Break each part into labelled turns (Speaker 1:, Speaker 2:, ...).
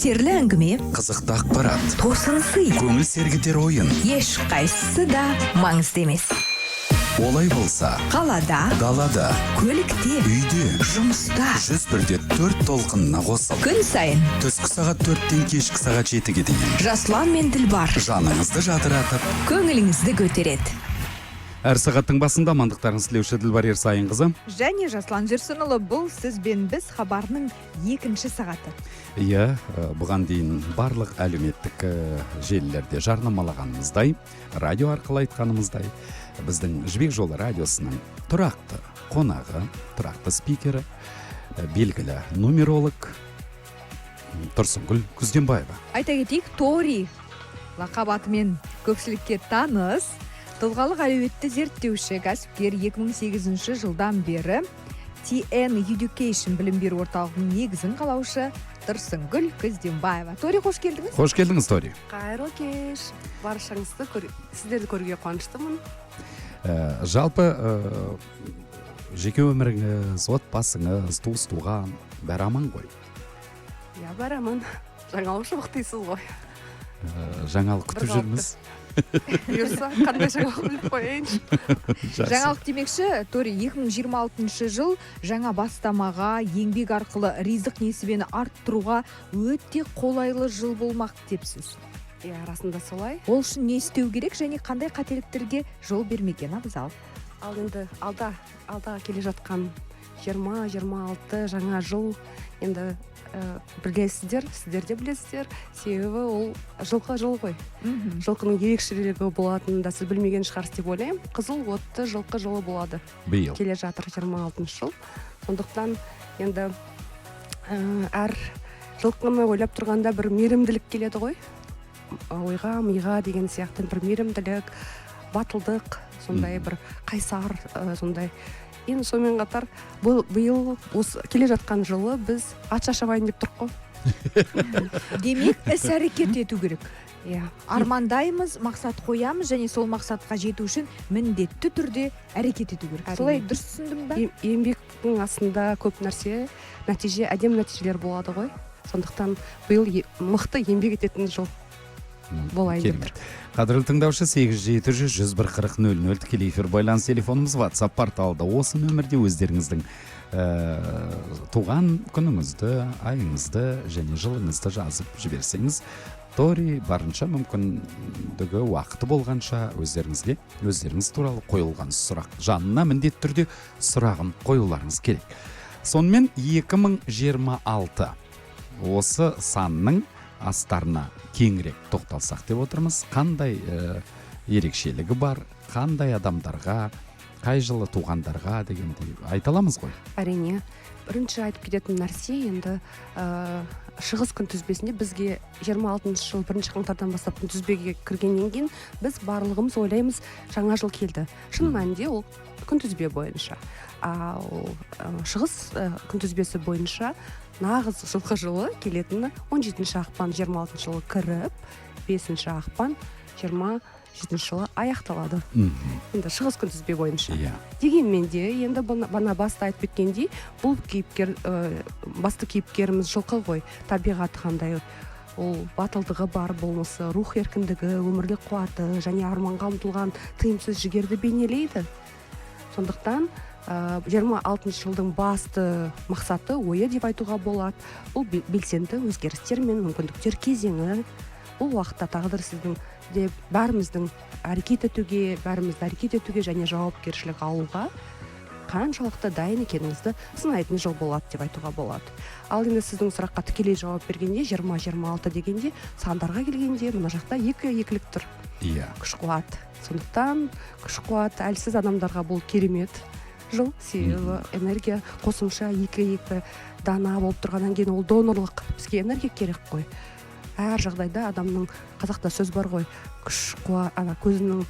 Speaker 1: Терлі әңгіме,
Speaker 2: қызықты ақпарат,
Speaker 1: тосын сый,
Speaker 2: көңіл сергітер ойын.
Speaker 1: еш қайсысы да маңызды емес.
Speaker 2: Олай болса,
Speaker 1: Қалада,
Speaker 2: далада,
Speaker 1: көлікте,
Speaker 2: үйде,
Speaker 1: жұмыста,
Speaker 2: 101.4 толқынына қосыл.
Speaker 1: күн сайын
Speaker 2: Түскі сағат 4-тен кешкі сағат 7-ге дейін.
Speaker 1: Жаслан мен Дилбар
Speaker 2: Жаныңызды жадыратып,
Speaker 1: көңіліңізді көтереді.
Speaker 2: әр сағаттың басында амандықтарын тілеуші Дилбар Ерсайынқызы.
Speaker 3: Және Жаслан Жүрсінұлы, бұл сіз бен біз хабарының екінші сағаты.
Speaker 2: Иә, бұған дейін барлық әлеуметтік желілерде жарнамалағанымыздай, радио арқылы айтқанымыздай, біздің Жібек жолы радиосының тұрақты қонағы, тұрақты спикері, белгілі нумеролог Тұрсынгүл Күзденбаева.
Speaker 3: Айта кетейік, Тори лақап атымен көпшілікке таныс, тұлғалық әлеуетті зерттеуші кәсіпкер 2008 жылдан бері TN Education білім беру орталығының негізін қалаушы Тұрсынгүл Күзденбаева. Тори, қош келдіңіз.
Speaker 2: Қош келдіңіз, Тори.
Speaker 4: Қайырлы кеш. Баршаңызды сіздерді көруге қуаныштымын.
Speaker 2: Жалпы жеке өміріңіз, отбасыңыз, туыс-туған бәрі аман ғой.
Speaker 4: Я барамын. Жаңалық жоқ дейсіз ғой.
Speaker 2: Жаңалық күтіп жүрміз.
Speaker 4: Бұйырса, қандай жаңалық біліп қояйыншы.
Speaker 3: Жаңалық демекші, Тори, 2026 жыл жаңа бастамаға, еңбек арқылы ризық несібені арттыруға өте қолайлы жыл болмақ депсіз.
Speaker 4: Иә, расында солай.
Speaker 3: Ол үшін не істеу керек және қандай қателіктерге жол бермеген абзал?
Speaker 4: Ал енді алдағы келе жатқан 20-26 жаңа жыл енді білесіздер, сіздер де білесіздер, себебі ол жылқы жыл ғой. Жылқының ерекшелігі болатынын да сіз білмеген шығарсыз деп ойлаймын. Қызыл отты жылқы жылы болады.
Speaker 2: Биыл.
Speaker 4: Келе жатыр 26 жыл. Сондықтан енді әр жылқыны ойлап тұрғанда бір мейірімділік келеді ғой. Ойға, миға деген сияқты бір мейірімділік, батылдық, сондай бір қайсар, сондай. Енді сонымен қатар биыл осы келе жатқан жылы біз ат шашабайын деп тұрық қой.
Speaker 3: Демек, іс-әрекет ету керек.
Speaker 4: Иә.
Speaker 3: Армандаймыз, мақсат қоямыз және сол мақсатқа жету үшін міндетті түрде әрекет ету керек.
Speaker 4: Әрине.
Speaker 3: Солай дұрыс түсіндім ба?
Speaker 4: Еңбектің астында көп нәрсе, әдемі нәтижелер болады ғой. Сондықтан биыл мықты еңбек ететін жыл болайын деп тұр.
Speaker 2: Қадірлі тыңдаушы, 8-700-101-40-00 тікелей эфир байланыс телефонымыз, WhatsApp порталда осы нөмірде өздеріңіздің туған күніңізді, айыңызды және жылыңызды жазып жіберсеңіз, Тори барынша мүмкіндігі уақыты болғанша өздеріңіз туралы қойылған сұрақ жанына міндетті түрде сұрағын қоюларыңыз керек. Сонымен 2026 осы санның астарына кеңірек тоқталсақ деп отырмыз. Қандай ерекшелігі бар, қандай адамдарға, қай жылы туғандарға дегендей айта аламыз ғой?
Speaker 4: Әрине, бірінші айтып кететін нәрсе енді шығыс күнтізбесінде бізге 26 жыл 1 қаңтардан бастап күнтізбеге кіргеннен кейін біз барлығымыз ойлаймыз жаңа жыл келді. Шын мәнінде ол күнтізбе бойынша. Ал шығыс күнтізбесі бойынша нағыз жылқы жылы келетіні 17 ақпан 26 жылы кіріп, 5 ақпан 27 жылы аяқталады. Енді шығыс күнтізбе бойынша. Дегенмен де енді бана баста айтып кеткендей, бұл басты кейіпкеріміз жылқы ғой. Табиғаты қандай, ол батылдығы бар болмысы, рух еркіндігі, өмірлік қуаты және арманға ұмтылған тыйымсыз жігерді бейнелейді. Сондықтан 26 жылдың басты мақсаты ойы деп айтуға болады. Бұл белсенді өзгерістер мен мүмкіндіктер кезеңі. Бұл уақытта тағдыр сіздің де бәрімізді әрекет етуге және жауапкершілік алуға қаншалықты дайын екеніңізді сынайтын жыл болады деп айтуға болады. Ал енді сіздің сұраққа тікелей жауап бергенде 20-26 дегенде сандарға келгенде мына жақта екілік тұр. Күш-қуат. Сондықтан күш-қуат әлсіз адамдарға бұл керемет жыл, себебі энергия қосымша 2 дана болып тұрғаннан кейін ол донорлық. Бізге энергия керек қой. Әр жағдайда адамның, қазақта сөз бар ғой, көзінің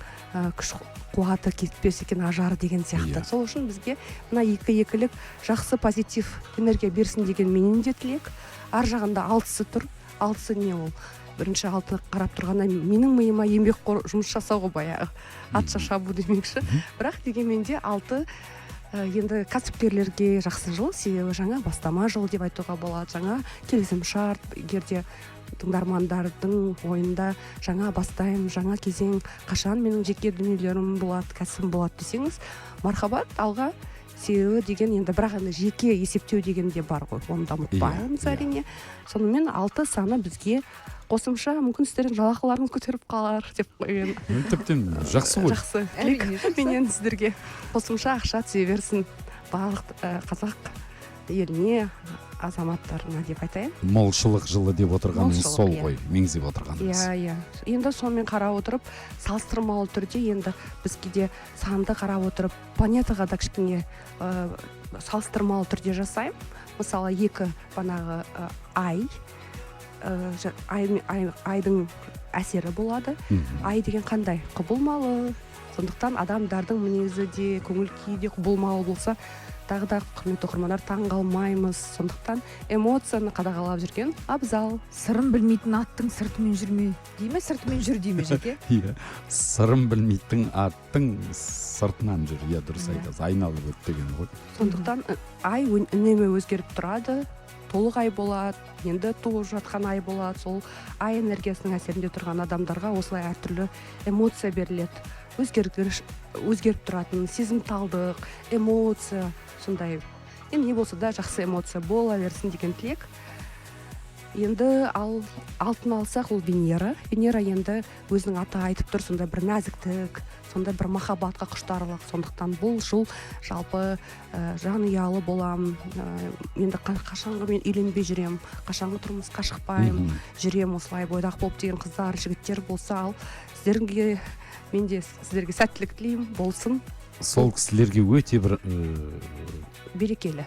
Speaker 4: күш қуаты кетпес екен ажары деген сияқты. Сол үшін бізге мына екілік жақсы позитив энергия берсін деген менің де тілек. Ар жағында 6-сы тұр. 6-сы не ол? Бірінші 6 қарап тұрғанда менің миыма еңбекқор жұмыс жасауға баяғы ат шашабу демекші. Бірақ дегенмен де 6 енді кәсіпкерлерге жақсы жыл, себебі жаңа бастама жыл деп айтуға болады. Жаңа келісім шарт, егерде тыңдармандардың ойында жаңа бастаймын, жаңа кезең, қашан менің жеке дүниелерім болады, кәсібім болады десеңіз, мархабат, алға. Себебі деген енді бірақ енді жеке есептеу деген де бар ғой, оны да ұмытпаймыз әрине. Сонымен 6 саны бізге қосымша мүмкін сіздердің жалақыларыңыз көтеріп қалар деп қойған.
Speaker 2: Тіптен жақсы ғой.
Speaker 4: Жақсы. Менен сіздерге қосымша ақша түсе берсін барлық қазақ еліне, азаматтарына деп айтайын.
Speaker 2: Молшылық жылы деп отырғанымыз
Speaker 4: Молшылық,
Speaker 2: сол
Speaker 4: иә.
Speaker 2: ғой, меңзеп отырғанымыз.
Speaker 4: Иә. Енді сонымен қарап отырып, салыстырмалы түрде енді біз кейде санды қарап отырып, планетаға да кішкене салыстырмалы түрде жасаймын. Мысалы 2 банағы айдың әсері болады. Ай деген қандай? Құбылмалы. Сондықтан адамдардың мінезі де, көңіл күйі де құбылмалы болса, тағы да құрметті оқырмандар таң қалмаймыз. Сондықтан эмоцияны қадағалап жүрген абзал.
Speaker 3: Сырын білмейтін аттың сыртымен жүрме дей ме, сыртымен жүр дей ме жеке?
Speaker 2: Иә, сырын білмейтін аттың сыртынан жүр. Иә, дұрыс айтасыз, айналып өт деген ғой.
Speaker 4: Сондықтан ай үнемі өзгеріп тұрады. Толық ай болады, енді туып жатқан ай болады. Сол ай энергиясының әсерінде тұрған адамдарға осылай әртүрлі эмоция беріледі. Өзгеріп тұратын сезімталдық, эмоция, сондай. Енді не болса да жақсы эмоция бола берсін деген тілек. Енді алтын алсақ, ол Венера. Венера енді өзінің аты айтып тұр, сондай бір нәзіктік, сондай бір махаббатқа құштарлық. Сондықтан бұл жыл жалпы жанұялы болам. Енді қашанғы мен үйленбей жүрем, қашанғы тұрмысқа шықпаймын, жүрем осылай бойдақ болып деген қыздар, жігіттер болса, ал сіздерге мен де сіздерге сәттілік тілеймін, болсын.
Speaker 2: Сол кісілерге өте бір
Speaker 4: берекелі,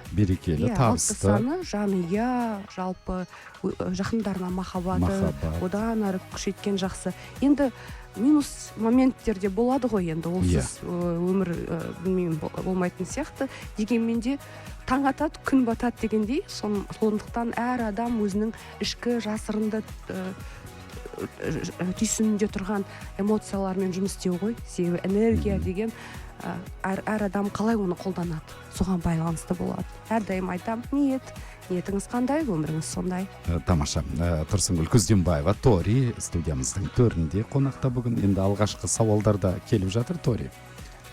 Speaker 2: табысты.
Speaker 4: 6 саны жанұя, жалпы жақындарына махаббаты, одан ары күшейткен жақсы. Енді минус моменттер де болады ғой, енді олсыз өмір білмеймін болмайтын сияқты. Дегенмен де таң атады, күн батады дегендей. Сондықтан әр адам өзінің ішкі жасырынды түйсінінде тұрған эмоциялармен жұмыс істеу ғой. Себебі энергия деген әр адам қалай оны қолданады, соған байланысты болады. Әрдайым айтам, ниетіңіз қандай, өміріңіз сондай.
Speaker 2: Тамаша. Тұрсынгүл Күзденбаева, Тори студиямыздың төрінде қонақта бүгін. Енді алғашқы сауалдар да келіп жатыр, Тори.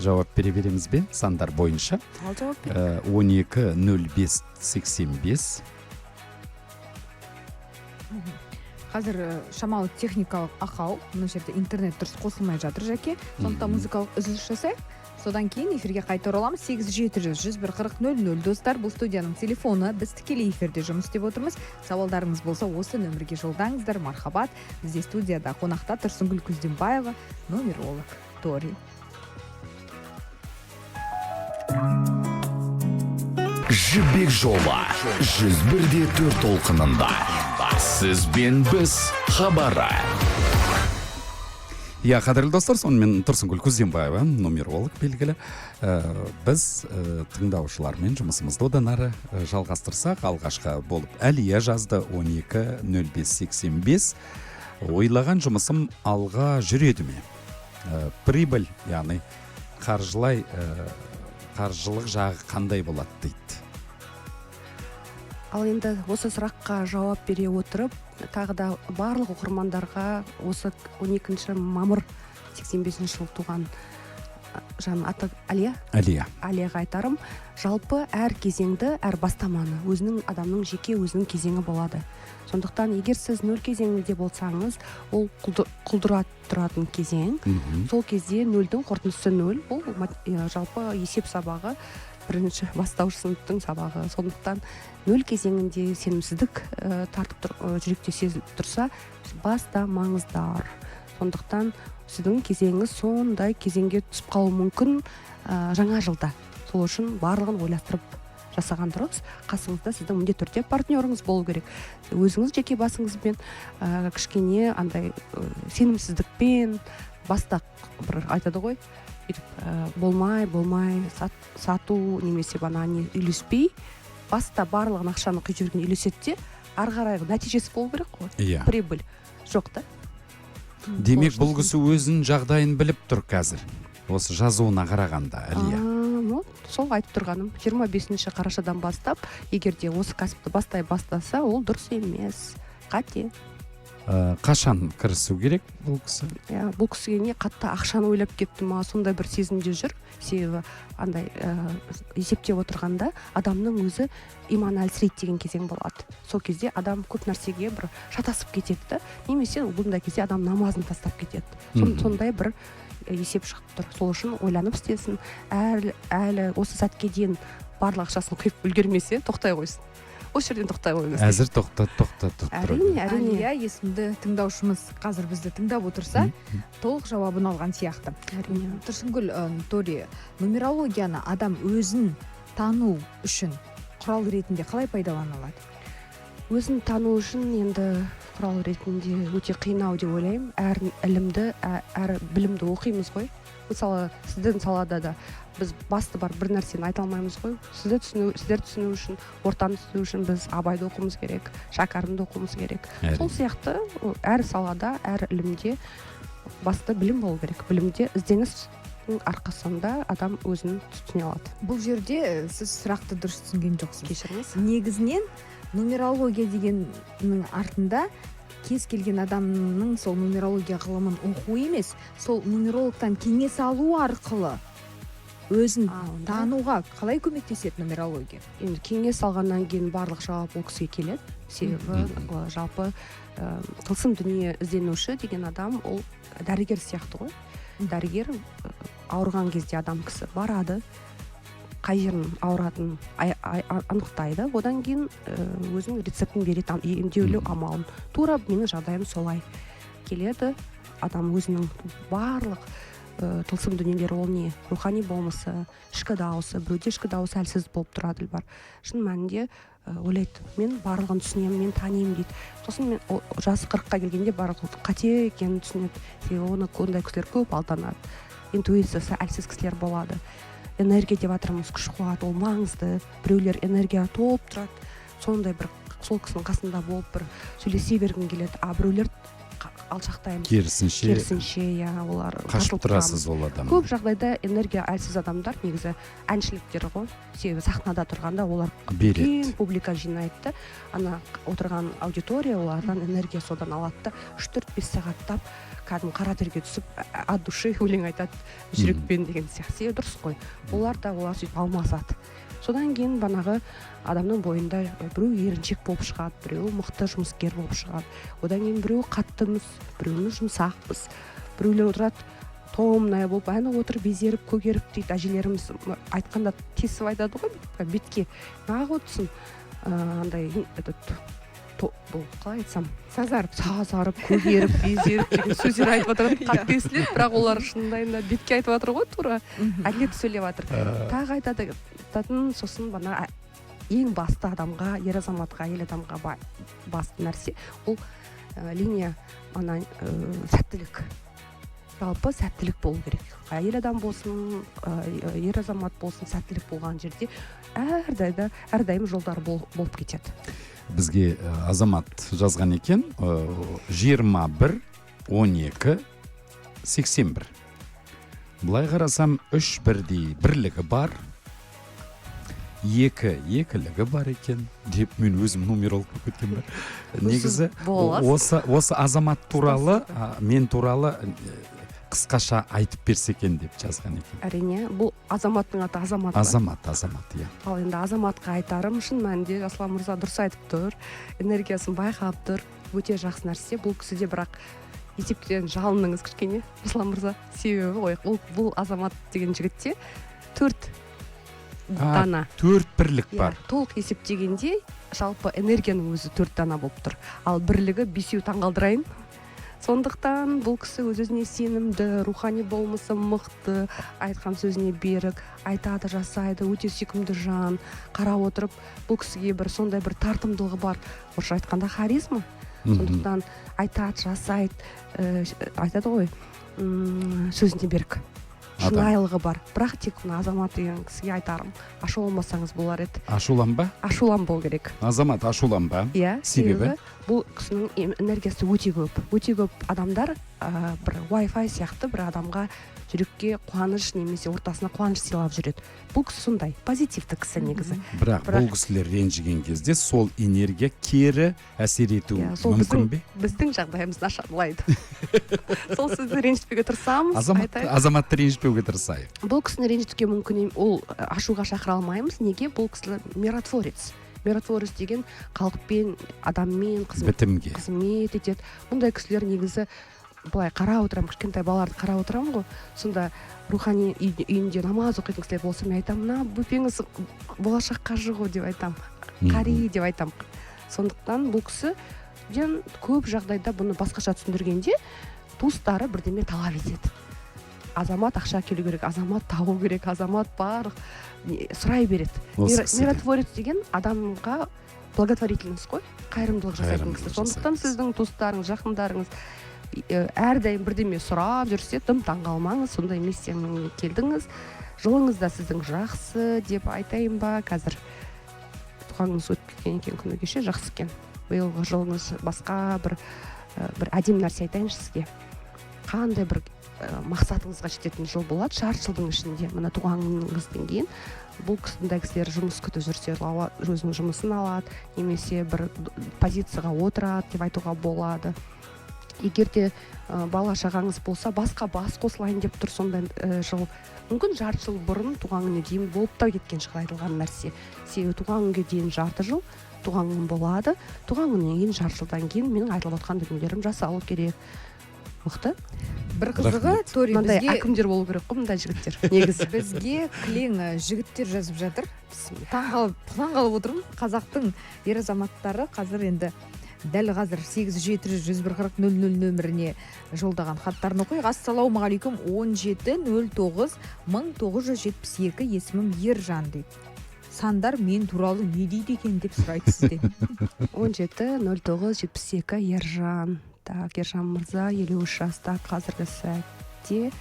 Speaker 2: Жауап бере береміз бе? Сандар бойынша.
Speaker 4: Ал жауап бер.
Speaker 2: 12-05-85.
Speaker 3: Қазір шамалы техникалық ақау, мына жерде интернет дұрыс қосылмай жатыр жеке. Сондықтан музыкалық үзіліс жасайық. Содан кейін эфирге қайта ораламыз. 8700-101-40-00 достар, бұл студияның телефоны. Біз тікелей эфирде жұмыс істеп отырмыз. Сауалдарыңыз болса, осы нөмірге жолдаңыздар. Мархабат. Бізде студияда қонақта Тұрсынгүл Күзденбаева, нумеролог Тори.
Speaker 5: Жібек жолы 101.4 толқынында. Сіз бен біз хабары.
Speaker 2: Иә, қадірлі достар, сонымен Тұрсынгүл Күзденбаева, нумеролог белгілі. Біз тыңдаушылармен жұмысымызды одан ары жалғастырсақ, алғашқы болып Әлия жазды 12-05-85. Ойлаған жұмысым алға жүреді ме? Прибыль, яғни қаржылық жағы қандай болады дейді.
Speaker 4: Ал енді осы сұраққа жауап бере отырып, тағы да барлық оқырмандарға осы 12 мамыр 85 жыл туған жан аты Алияға айтарым, жалпы әр кезеңді, әр бастаманы өзінің адамның жеке өзінің кезеңі болады. Сондықтан егер сіз 0 кезеңінде болсаңыз, ол құлдыра тұратын кезең. Сол кезде 0-дің қорытындысы 0, бұл жалпы есеп сабағы, бірінші бастауыш сыныптың сабағы. Сондықтан 0 кезеңінде сенімсіздік тартып жүректе сезіліп тұрса, бастамаңыздар. Сондықтан сіздің кезеңіңіз сондай кезеңге түсіп қалуы мүмкін жаңа жылда. Сол үшін барлығын ойластырып жасаған дұрыс. Қасыңызда сіздің міндетті түрде партнеріңіз болу керек. Өзіңіз жеке басыңызбен кішкене андай сенімсіздікпен бастақ бір айтады ғой. Болмай сату немесе не үйлеспей, баста барлығын ақшаны құйып жүрген үйлесетте, ары қарай нәтижесі болу керек қой. Прибыль жоқ та.
Speaker 2: Демек, бұл кісі өзінің жағдайын біліп тұр қазір. Осы жазуына қарағанда, Әлия.
Speaker 4: сол айтып тұрғаным 25 қарашадан бастап егер де осы кәсіпті бастай бастаса ол дұрыс емес, қате.
Speaker 2: Қашан кірісу керек бұл кісі?
Speaker 4: Бұл кісіге не қатты ақшаны ойлап кетті ма, сондай бір сезімде жүр. Себебі андай есептеп отырғанда адамның өзі иманы әлсірейді деген кезең болады. Сол кезде адам көп нәрсеге бір шатасып кетеді, немесе бұндай кезде адам намазын тастап кетеді. Сондай бір есеп шығып тұр. Сол үшін ойланып істесін, әлі осы сәтке дейін барлық ақшасын құйып үлгермесе тоқтай қойсын. Осы жерден тоқтай қойыңыз.
Speaker 2: Әзір тоқтатып тұр.
Speaker 4: Әрине.
Speaker 3: Әлия есімді тыңдаушымыз қазір бізді тыңдап отырса, толық жауабын алған сияқты.
Speaker 4: Әрине.
Speaker 3: Тұрсынгүл, Тори, нумерологияны адам өзін тану үшін құрал ретінде қалай пайдалана алады?
Speaker 4: Өзін тану үшін енді құрал ретінде өте қиынау деп ойлаймын. Әр ілімді, әр білімді оқимыз ғой. Мысалы, сіздің салада да біз басты бар бір нәрсені айта алмаймыз ғой. Сіздер түсіну үшін, ортаны түсіну үшін біз Абайды оқуымыз керек, Шәкәрімді оқуымыз керек. Сол сияқты әр салада, әр ілімде басты білім болу керек. Білімде ізденістің арқасында адам өзін түсіне алады.
Speaker 3: Бұл жерде сіз сұрақты дұрыс түсінген жоқсыз.
Speaker 4: Кешіріңіз.
Speaker 3: Негізінен нумерология дегеннің артында кез келген адамның сол нумерология ғылымын оқу емес, сол нумерологтан кеңес алу арқылы өзін тануға қалай көмектеседі нумерология?
Speaker 4: Енді кеңес алғаннан кейін барлық жауап ол кісіге келеді. Себебі жалпы тылсым дүние ізденуші деген адам ол дәрігер сияқты ғой. Дәрігер ауырған кезде адам кісі барады, қай жерін ауыратынын анықтайды, одан кейін өзінің рецептін береді, емдеулі амалын. Тура менің жағдайым солай келеді. Адам өзінің барлық тылсым дүниелері, ол не рухани болмысы, ішкі дауысы, біреуде ішкі дауысы әлсіз болып тұрады бар. Шын мәнінде ойлайды, мен барлығын түсінемін, мен танимын дейді. Сосын мен жасы 40-қа келгенде барлығы қате екенін түсінеді. Себебі оны ондай кісілер көп алданады. Интуициясы әлсіз кісілер болады. Энергия деп жатырмыз, күш қуат, ол маңызды. Біреулер энергия толып тұрады. Сондай бір сол кісінің қасында болып бір сөйлесе бергің келеді. Біреулер алшақтаймыз. Керісінше, олар
Speaker 2: қашып тұрасыз ол адам.
Speaker 4: Көп жағдайда энергия әлсіз адамдар негізі әншіліктер ғой. Себебі сахнада тұрғанда олар үлкен публика жинайды. Ана отырған аудитория олардан энергия содан алады. 3-4-5 сағаттап кәдімгі қара терге түсіп от души өлең айтады, жүрекпен деген сияқты. Дұрыс қой. Олар сөйтіп алмасады. Содан кейін банағы адамның бойында біреу еріншек болып шығады, біреу мықты жұмыскер болып шығады. Одан кейін біреу қаттымыз, біреуіміз жұмсақпыз. Біреулер отырады, томная болып, әні отырып, безеріп, көгеріп дейді. Әжелеріміз айтқанда тесіп айтады ғой, бетке. Нағы отырсын, андай, бұл қалай айтсам, сазарып, көгеріп, безеріп деген сөздер айтып жатыр. Қатты естіледі, бірақ олар шындайында бетке айтып жатыр ғой, тура. Әділет сөйлеп жатыр. Тағы айтатын, сосын бана ең басты адамға, ер азаматқа, әйел адамға басты нәрсе, ол линия сәттілік. Жалпы сәттілік болу керек. Әйел адам болсын, ер азамат болсын, сәттілік болған жерде әрдайым жолдар болып кетеді.
Speaker 2: Бізге азамат жазған екен, 21 12 81. Бұлай қарасам 3 бірдей бірлігі бар, 2 екілігі бар екен деп мен өзім нумеролог болып кеткен бар. Негізі осы азамат туралы, мен туралы қысқаша айтып берсе екен деп жазған екен.
Speaker 4: Әрине, бұл азаматтың аты азамат.
Speaker 2: Азамат, иә.
Speaker 4: Ал енді азаматқа айтарым, шын мәнінде Аслан мырза дұрыс айтып тұр, энергиясын байқап тұр, өте жақсы нәрсе. Бұл кісіде бірақ есептен жалыныңыз кішкене, Аслан мырза. Себебі бұл азамат деген жігітте 4 дана.
Speaker 2: 4 бірлік бар.
Speaker 4: Толық есептегенде жалпы энергияның өзі 4 дана болып тұр. Ал бірлігі 5-еу таңғалдырайын. Сондықтан бұл кісі өзіне сенімді, рухани болмысы мықты, айтқан сөзіне берік, айтады, жасайды, өте сүйкімді жан, қарап отырып, бұл кісіге бір сондай бір тартымдылығы бар. Орысша айтқанда харизма. Сондықтан айтады, жасайды, айтады ғой, сөзіне берік. Шынайылығы бар. Бірақ тек азамат деген кісіге айтарым, ашуланбасаңыз болар еді.
Speaker 2: Ашуланба?
Speaker 4: Ашуланбау керек.
Speaker 2: Азамат ашуланба.
Speaker 4: Иә,
Speaker 2: себебі
Speaker 4: бұл кісінің энергиясы өте көп адамдар бір Wi-Fi сияқты бір адамға жүрекке қуаныш немесе ортасына қуаныш сыйлап жүреді. Бұл кісі сондай позитивті кісі негізі.
Speaker 2: Бірақ бұл кісілер ренжіген кезде сол энергия кері әсер ету мүмкін бе?
Speaker 4: Біздің жағдайымыз нашарлайды. Сол сізді ренжітпеуге тырысамыз.
Speaker 2: Азаматты ренжітпеуге тырысайық.
Speaker 4: Бұл кісіні ренжітуге мүмкін ол ашуға шақыра алмаймыз. Неге? Бұл кісі миротворец. Миротворец деген халықпен, адаммен қызмет етеді. Бұндай кісілер негізі былай қарап отырамын, кішкентай балаларды қарап отырамын ғой. Сонда рухани үйінде намаз оқитын кісілер болса, мен айтамын, мына бөпеңіз болашаққа шығу деп айтамын. Қари деп айтамын. Сондықтан бұл кісіден көп жағдайда бұны басқаша түсіндіргенде туыстары бірдеме талап етеді. Азамат ақша келу керек, азамат тағу керек, азамат барлық сұрай береді. Миротворец деген адамға благотворительность қой, қайырымдылық жасайтын кісі. Сондықтан сіздің туыстарыңыз, жақындарыңыз әрдайым бірдеме сұрап жүрсе, тым таңғалмаңыз, сондай миссиямен келдіңіз. Жылыңыз да сіздің жақсы деп айтайын ба? Қазір туғаныңыз өтіп кеткен екен күні кеше, жақсы екен. Биылғы жылыңыз басқа бір әдемі нәрсе айтайыншы сізге. Қандай бір мақсатыңызға жететін жыл болады, жарты жылдың ішінде, мына туғаныңыздан кейін бұл кісілер жұмыс күтіп жүрсе, өзінің жұмысын алады, немесе бір позицияға отырады деп айтуға болады. Егер де бала шағаңыз болса, басқа бас қосылайын деп тұр сондай жыл. Мүмкін жарты жыл бұрын туған күнге дейін болып та кеткен шығар айтылған нәрсе. Себебі туған күнге дейін жарты жыл, туған күн болады. Туған күннен кейін жарты жылдан кейін менің айтылып отқан дүниелерім жасалу керек. Мықты?
Speaker 3: Бір қызығы, Тори,
Speaker 4: бізге әкімдер болу керек қой, мындай жігіттер. Негізі
Speaker 3: бізге кілең жігіттер жазып жатыр. Таңғалып отырмын. Қазақтың ер азаматтары қазір енді дәл қазір 8-700-140-00 нөміріне жолдаған хаттарын оқиық. Ассалаумағалейкум, 17-09-1972 есімім Ержан дейді. Сандар мен туралы не дейді екен деп сұрайды сізден.
Speaker 4: 17-09-72 Ержан. Так, Ержан мырза 53 жаста, қазіргі сәтте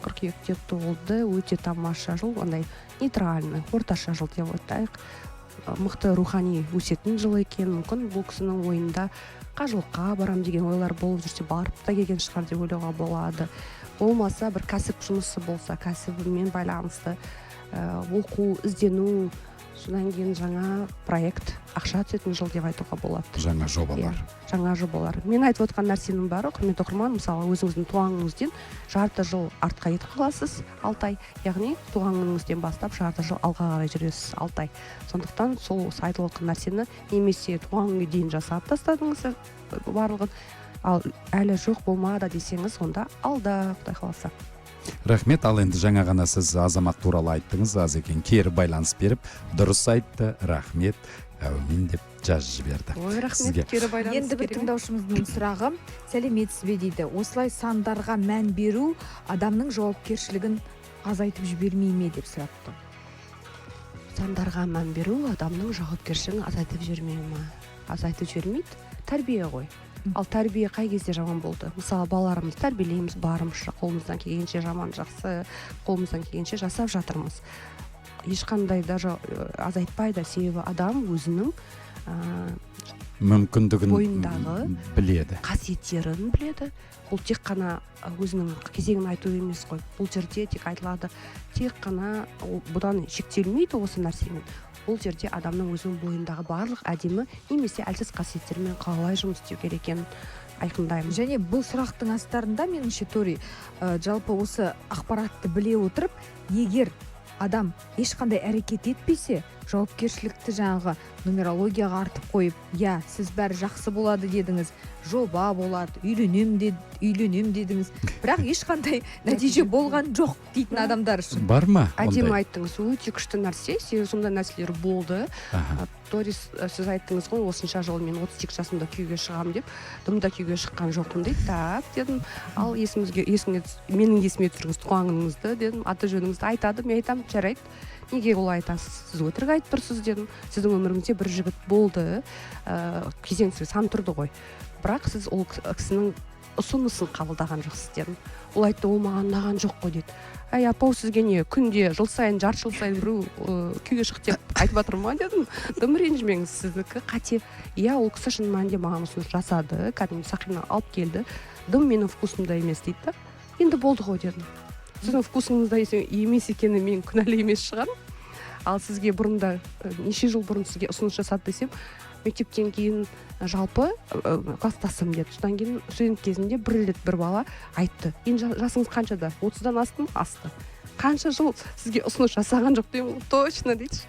Speaker 4: қыркүйекте туылды. Өте тамаша жыл, ондай нейтральный, орташа жыл деп айтайық. Мықты рухани өсетін жыл екен. Мүмкін бұл кісінің ойында қажылыққа барам деген ойлар болып жүрсе, барып та келген шығар деп ойлауға болады. Болмаса бір кәсіп жұмысы болса, кәсібімен байланысты оқу, іздену, содан кейін жаңа проект, ақша түсетін жыл деп айтуға болады.
Speaker 2: Жаңа жобалар.
Speaker 4: Жаңа жобалар. Мен айтып отқан нәрсенің бары, құрметті оқырман, мысалы өзіңіздің туғаныңыздан жарты жыл артқа кетіп қаласыз, 6 ай. Яғни туғаныңыздан бастап жарты жыл алға қарай жүресіз, 6 ай. Сондықтан сол айтылып отқан нәрсені немесе туған күнге дейін жасап тастадыңыз барлығын, ал әлі жоқ болмады десеңіз, онда алда, Құдай қаласа.
Speaker 2: Рахмет, ал енді жаңа ғана сіз азамат туралы айттыңыз, аз екен кері байланыс беріп, дұрыс айтты, рахмет, әумин деп жазып жіберді.
Speaker 4: Ой, рахмет, кері байланыс.
Speaker 3: Енді бір тыңдаушымыздың сұрағы, сәлеметсіз бе дейді, осылай сандарға мән беру адамның жауапкершілігін азайтып жібермей ме деп сұрапты.
Speaker 4: Сандарға мән беру адамның жауапкершілігін азайтып жібермей ме? Азайтып жібермейді, тәрбие ғой. Ал тәрбие қай кезде жаман болды? Мысалы, балаларымыз тәрбиелейміз барымызша, қолымыздан келгенше жаман жақсы, қолымыздан келгенше жасап жатырмыз. Ешқандай даже азайтпайды, себебі адам өзінің
Speaker 2: мүмкіндігін
Speaker 4: бойындағы
Speaker 2: біледі,
Speaker 4: қасиеттерін біледі. Бұл тек қана өзінің кезегін айту емес қой. Бұл жерде тек айтылады, тек қана бұдан шектелмейді осы нәрсемен. Бұл жерде адамның өзінің бойындағы барлық әдемі немесе әлсіз қасиеттермен қалай жұмыс істеу керек екенін айқындаймын.
Speaker 3: Және бұл сұрақтың астарында меніңше, Тори, жалпы осы ақпаратты біле отырып, егер адам ешқандай әрекет етпесе, жауапкершілікті жаңағы нумерологияға артып қойып, сіз бәрі жақсы болады дедіңіз, жоба болады, үйленем дедіңіз, бірақ ешқандай нәтиже болған жоқ дейтін адамдар үшін.
Speaker 2: Бар ма?
Speaker 4: Әдемі айттыңыз, өте күшті нәрсе, себебі сондай нәрселер болды. Торис, сіз айттыңыз ғой, осынша жыл мен 32 жасымда күйге шығам деп, дымда күйге шыққан жоқпын дейді. Так, дедім. Ал менің есіме түсіріңіз туған күніңізді дедім, аты жөніңізді айтады, мен айтамын, жарайды. Неге олай айтасыз? Сіз өтірік айтып тұрсыз дедім. Сіздің өміріңізде бір жігіт болды, кезеңсіз сан тұрды ғой. Бірақ сіз ол кісінің ұсынысын қабылдаған жоқсыз дедім. Ол айтты, ол маған ұнаған жоқ қой деді. әй апау сізге не күнде жыл сайын жарты жыл сайын біреу күйге шық деп айтып жатыр ма дедім. Дым ренжімеңіз, сіздікі қате. Иә, ол кісі шын мәнінде маған ұсыныс жасады, кәдімгі сақина алып келді. Дым менің вкусымда емес дейді да. Енді болды ғой дедім. Сіздің вкусыңызда емес екені мен күнәлі емес шығармын. Ал сізге бұрында неше жыл бұрын сізге ұсыныс жасады десем, мектептен кейін жалпы класстасым деді. Содан кейін студент кезінде бір рет бір бала айтты. Енді жасыңыз қаншада? 30-дан асты ма? Асты. Қанша жыл сізге ұсыныс жасаған жоқ деймін. Точно дейді.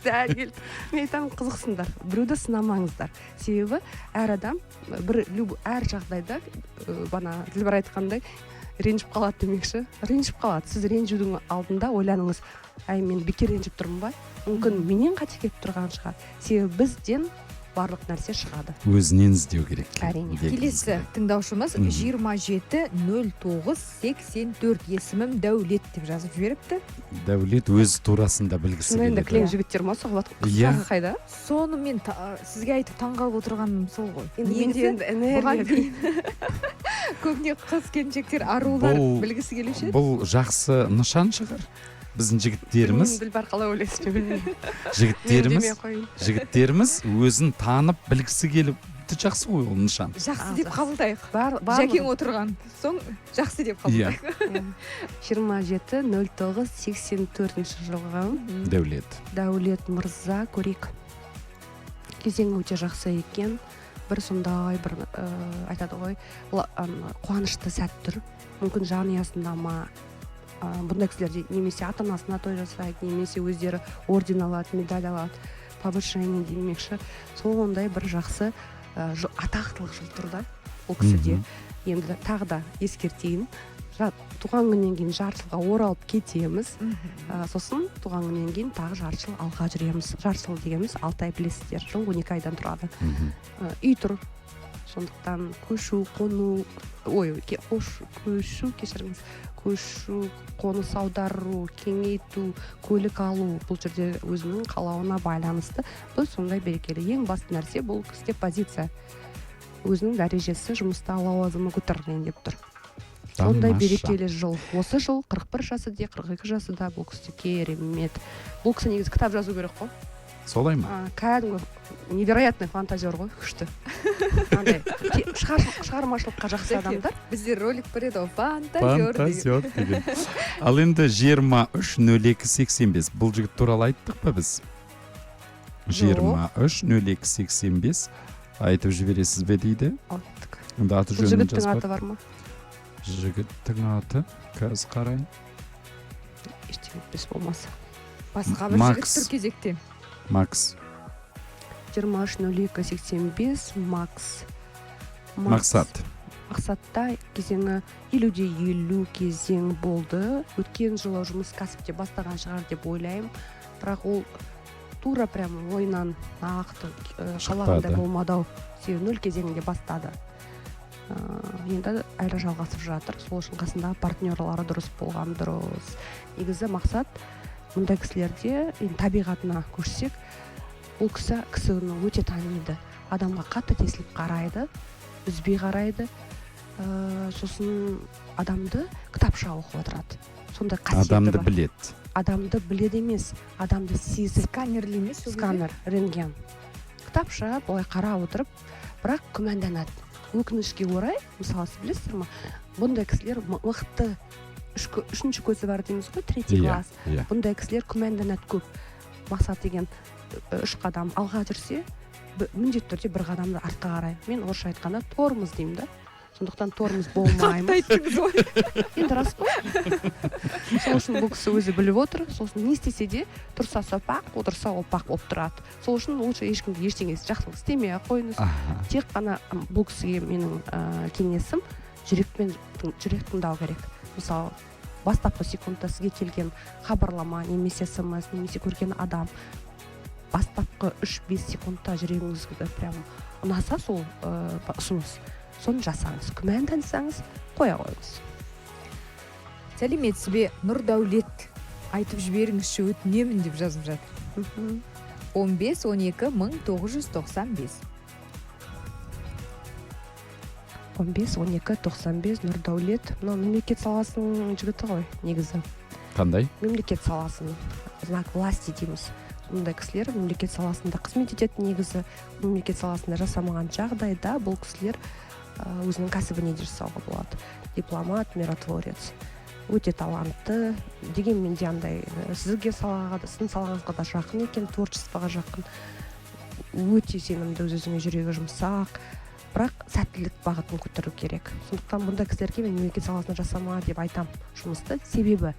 Speaker 4: Дәл келді. Мен айтамын, қызықсыңдар. Біреуді сынамаңыздар. Себебі әр адам әр жағдайда бана Дилбар айтқандай ренжіп қалады демекші. Ренжіп қалады. Сіз ренжудің алдында ойланыңыз. Әй, мен бекер ренжіп тұрмын ба? Мүмкін менен қате келіп тұрған шығар. Себебі бізден барлық нәрсе шығады.
Speaker 2: Өзінен іздеу керек.
Speaker 4: Әрине.
Speaker 3: Келесі тыңдаушымыз 270984 есімім Дәулет деп жазып жіберіпті.
Speaker 2: Дәулет өз турасында білгісі
Speaker 4: Сонда
Speaker 2: келеді.
Speaker 4: кілең жігіттер ма соғып жатыр? Қыздары қайда?
Speaker 3: Соны мен сізге айтып таңғалып отырғаным сол ғой.
Speaker 4: Менде енді энергия.
Speaker 3: Көбіне қыз келіншектер арулар білгісі келуші еді.
Speaker 2: Бұл жақсы нышан шығар. Біздің жігіттеріміз
Speaker 4: Дилбар қалай ойлайсыз білмеймін.
Speaker 2: жігіттеріміз өзін танып білгісі келіп жақсы ғой, ол нышан.
Speaker 3: Жақсы деп қабылдайық.
Speaker 4: Жәкең
Speaker 3: Жәкең отырған соң жақсы деп қабылдайық.
Speaker 4: 27-09-84 жылғы Дәулет мырза көрейік. Кезеңі өте жақсы екен. Бір сондай бір айтады ғой, қуанышты сәт тұр. Мүмкін жанұясында ма бұндай кісілерде немесе ата-анасына той жасайды, немесе өздері орден алады, медаль алады, повышение демекші. Сондай бір жақсы атақтылық жыл тұрда ол кісіде. Енді тағы да ескертейін, туған күннен кейін жарты жылға оралып кетеміз. Сосын туған күннен кейін тағы жарты жыл алға жүреміз. Жарты жыл дегеніміз 6 ай білесіздер, жыл 12 айдан тұрады. Үй тұр. Сондықтан көшу, қоныс аудару, кеңейту, көлік алу, бұл жерде өзінің қалауына байланысты. Бұл сондай берекелі. Ең басты нәрсе бұл кісіде позиция. Өзінің дәрежесі жұмыста лауазымы көтерілген деп тұр. Сондай берекелі жыл. Осы жыл 41 жасыда, 42 жасыда бұл кісі керемет. Бұл кісі негізі кітап жазу керек қой.
Speaker 2: Солай ма?
Speaker 4: Кәдімгі невероятный фантазер ғой, күшті. Шығармашылыққа жақсы адамдар.
Speaker 3: Бізде ролик бар еді, фантазер
Speaker 2: деген. Ал енді 23-02-85 бұл жігіт туралы айттық па біз? 23-02-85 айтып жібересіз бе дейді?
Speaker 4: Айттық.
Speaker 2: Жігіттің
Speaker 4: аты бар ма?
Speaker 2: Жігіттің аты, қазір қарайын.
Speaker 4: Ештеңе етпес болмаса.
Speaker 3: Басқа бір жігіт тұр кезекте.
Speaker 2: Макс.
Speaker 4: 23-02-85
Speaker 2: Мақсат.
Speaker 4: Мақсатта кезеңі 50-50 кезең болды. Өткен жылы жұмыс кәсіпте бастаған шығар деп ойлаймын. Бірақ ол тура прям ойынан нақты қалағандай болмады. Себебі 0 кезеңінде бастады. Енді әлі жалғасып жатыр. Сол үшін қасындағы партнерлары дұрыс болған дұрыс. Негізі мақсат мұндай кісілерде табиғатына көшсек, ол кісіні өте таниды. Адамға қатты тесіліп қарайды, үзбей қарайды. Сосын адамды кітапша оқып отырады. Сондай қасиеті бар.
Speaker 2: Адамды біледі.
Speaker 4: Адамды біледі емес, адамды сезіп.
Speaker 3: Сканерлі емес?
Speaker 4: Сканер, рентген. Кітапша былай қарап отырып, бірақ күмәнданады. Өкінішке орай, мысалы сіз білесіздер ме, бұндай кісілер мықты, үшінші көзі бар дейміз ғой, 3 класс. Бұндай кісілер күмәнданады көп. Мақсат деген 3 қадам алға жүрсе, міндетті түрде 1 қадамды артқа қарай. Мен орысша айтқанда тормоз деймін да. Сондықтан тормоз болмаймыз. Енді рас қой. Сол үшін бұл кісі өзі біліп отыр. Сосын не істесе де тұрса сопақ, отырса опақ болып тұрады. Сол үшін лучше ешкімге ештеңесі жақсылық істемей қойыңыз. Тек қана бұл кісіге менің кеңесім жүрек тыңдау керек. Мысалы, бастапқы секундта сізге келген хабарлама, немесе смс, немесе көрген адам бастапқы 3-5 секундта жүрегіңізді прям ұнаса сол ұсыныс, соны жасаңыз. Күмәндансаңыз қоя қойыңыз.
Speaker 3: Сәлеметсіз бе, Нұрдәулет, айтып жіберіңізші, өтінемін деп жазып жатыр. 15-12-1995
Speaker 4: 15-12-95 Нұрдәулет. Мемлекет саласының жігіті ғой, негізі.
Speaker 2: қандай?
Speaker 4: мемлекет саласын, знак власти дейміз. Мұндай кісілер мемлекет саласында қызмет етеді. Негізі мемлекет саласында жасамаған жағдайда бұл кісілер өзінің кәсібіне де жасауға болады. Дипломат, миротворец, өте талантты, дегенмен де андай сізге салаға да, сіздің салаңызға да жақын екен, творчествоға жақын, өте сенімді, өз-өзіне жүрегі жұмсақ, бірақ сәттілік бағытын көтеру керек. Сондықтан бұндай кісілерге мен мемлекет саласында жасама деп айтам жұмысты. Себебі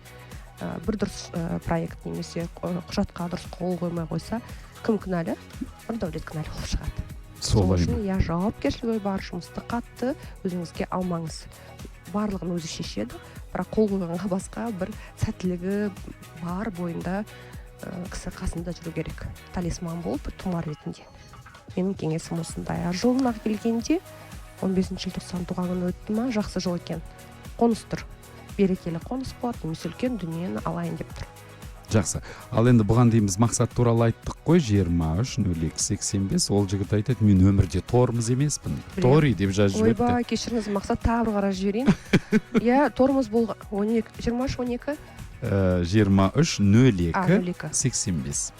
Speaker 4: бір дұрыс проект немесе құжатқа дұрыс қол қоймай қойса, кім кінәлі? Нұрдәулет кінәлі болып шығады. Сол үшін жауапкершілігі бар жұмысты қатты өзіңізге алмаңыз. Барлығын өзі шешеді, бірақ қол қойғанға басқа бір сәттілігі бар бойында кісі қасында жүру керек. Талисман болып, тұмар ретінде. Менің кеңесім осындай. Жылына келгенде 15 желтоқсан туған күні өтті ма, жақсы жыл екен. Қоныс тұр. Берекелі қоныс болады, немесе үлкен дүниені алайын деп тұр.
Speaker 2: Жақсы. Ал енді бұған дейміз мақсат туралы айттық қой, 23-02-85. Ол жігіт айтады, мен өмірде тормыз емеспін. Тори деп жазып жіберді.
Speaker 4: Ойбай, кешіріңіз, мақсат тағы қарап жіберейін. Иә, тормыз болған 23-12.
Speaker 2: 23-02-85.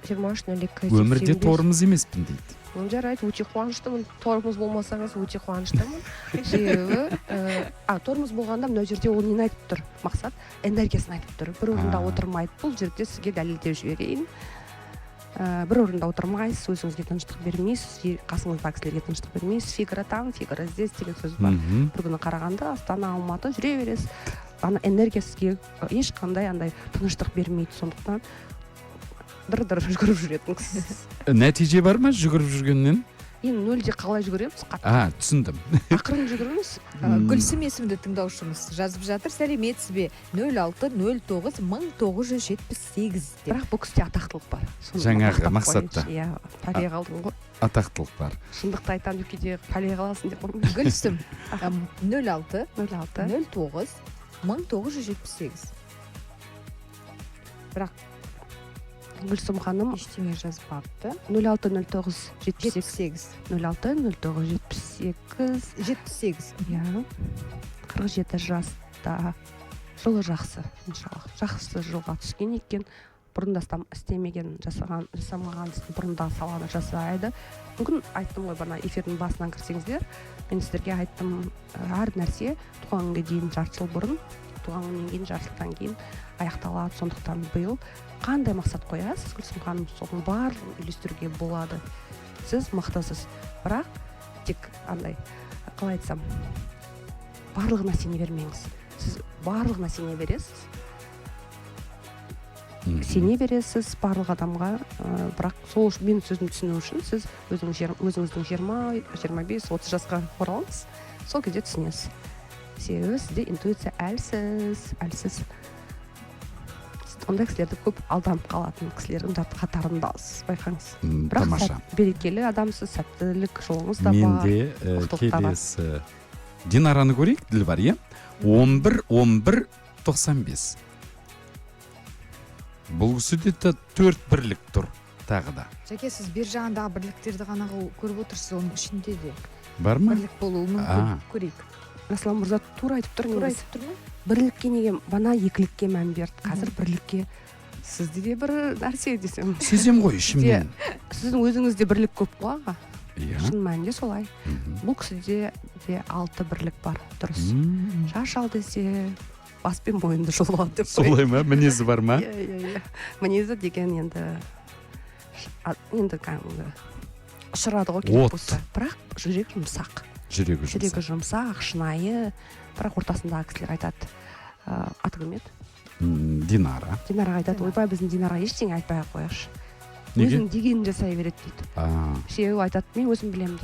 Speaker 4: 23-02-85.
Speaker 2: Өмірде тормыз емеспін дейді.
Speaker 4: Жарайды, өте қуаныштымын. Тормыз болмасаңыз өте қуаныштымын. Себебі, тормыз болғанда мына жерде ол нені айтып тұр? Мақсат энергиясын айтып тұр. Бір орында отырмайды. Бұл жерде сізге дәлелдеп жіберейін. Бір орында отырмайсыз, өзіңізге тыныштық бермейсіз, қасыңыздағы кісілерге тыныштық бермейсіз. Фигара там, фигара здесь деген сөз бар. Бір күні қарағанда Астана, Алматы жүре бересіз. Ана энергия сізге ешқандай андай тыныштық бермейді. Сондықтан дыр-дыр жүгіріп жүретінсіз.
Speaker 2: Нәтиже бар ма жүгіріп жүргеннен?
Speaker 4: Енді нөлде қалай жүгіреміз?
Speaker 2: Түсіндім.
Speaker 4: Ақырын жүгіреміз.
Speaker 3: Гүлсім есімді тыңдаушымыз жазып жатыр. Сәлеметсіз бе? 06-09-1978.
Speaker 4: Бірақ бұл кісіде атақтылық бар.
Speaker 2: Жаңағы мақсатта.
Speaker 4: Иә, пәле қалдың ғой.
Speaker 2: Атақтылық бар.
Speaker 4: Шындықты айтам деп кейде пәле қаласың деп қоймын.
Speaker 3: Гүлсім 06-09-1978. Бірақ
Speaker 4: Гүлсім ханым
Speaker 3: ештеңе жазбапты.
Speaker 4: 06-09-78.
Speaker 3: 06-09-78.
Speaker 4: Иә. 47 жаста. Жылы жақсы, иншаллах. Жақсы жылға түскен екен. Бұрында істемеген, жасамаған бұрында саланы жасайды. Бүгін айттым ғой, бана эфирдің басынан кірсеңіздер, мен сіздерге айттым, әр нәрсе туған күнге дейін жарты жыл бұрын, туған күннен кейін жарты жылдан кейін аяқталады. Сондықтан биыл қандай мақсат қоясыз? Гүлсім ханым, соған бар үйлестіруге болады. Сіз мықтысыз, бірақ тек андай, қалай айтсам, барлығына сене бермеңіз. Сіз барлығына сене бересіз. Сене бересіз барлық адамға, бірақ сол мен сөзім түсіну үшін сіз өзіңіздің 20-25-30 жасқа оралыңыз, сол кезде түсінесіз. Себебі сізде интуиция әлсіз. Ондай кісілерді көп алданып қалатын кісілердің қатарындасыз, байқаңыз.
Speaker 2: Тамаша.
Speaker 4: Берекелі адамсыз, сәттілік жолыңыз да бар.
Speaker 2: Менде келесі Динараны көрейік, Ділбар, иә? 11-11-95. Бұл кісіде 4 бірлік тұр тағы да.
Speaker 3: Жәке, сіз бер жағындағы бірліктерді ғана көріп отырсыз, оның ішінде де
Speaker 2: бар ма?
Speaker 3: бірлік болуы мүмкін. Көрейік.
Speaker 4: Аслан мырза тура айтып тұр.
Speaker 3: Тура айтып тұр ма?
Speaker 4: Бірлікке неге, бана екілікке мән берді. Қазір бірлікке сізде де бір нәрсе десем.
Speaker 2: Сезем ғой ішімнен.
Speaker 4: Сіздің өзіңізде бірлік көп қой аға.
Speaker 2: Шын
Speaker 4: мәнінде солай. Бұл кісіде де 6 бірлік бар, дұрыс. Шаш ал десе, баспен бойынды жұлып деп қой.
Speaker 2: Солай ма? Мінезі бар ма?
Speaker 4: Иә. Мінезі деген енді кәдімгі ұшырады ғой керек болса. Бірақ жүрек жұмсақ.
Speaker 2: Жүрегі
Speaker 4: жұмсақ, шынайы. Бірақ ортасындағы кісілер айтады. Аты кім еді?
Speaker 2: Динара.
Speaker 4: Динараға айтады, ойбай біздің Динара ештеңе айтпай ақ қояшы.
Speaker 2: Неге?
Speaker 4: Өзің дегенін жасай береді дейді. Себебі айтады, мен өзім білемін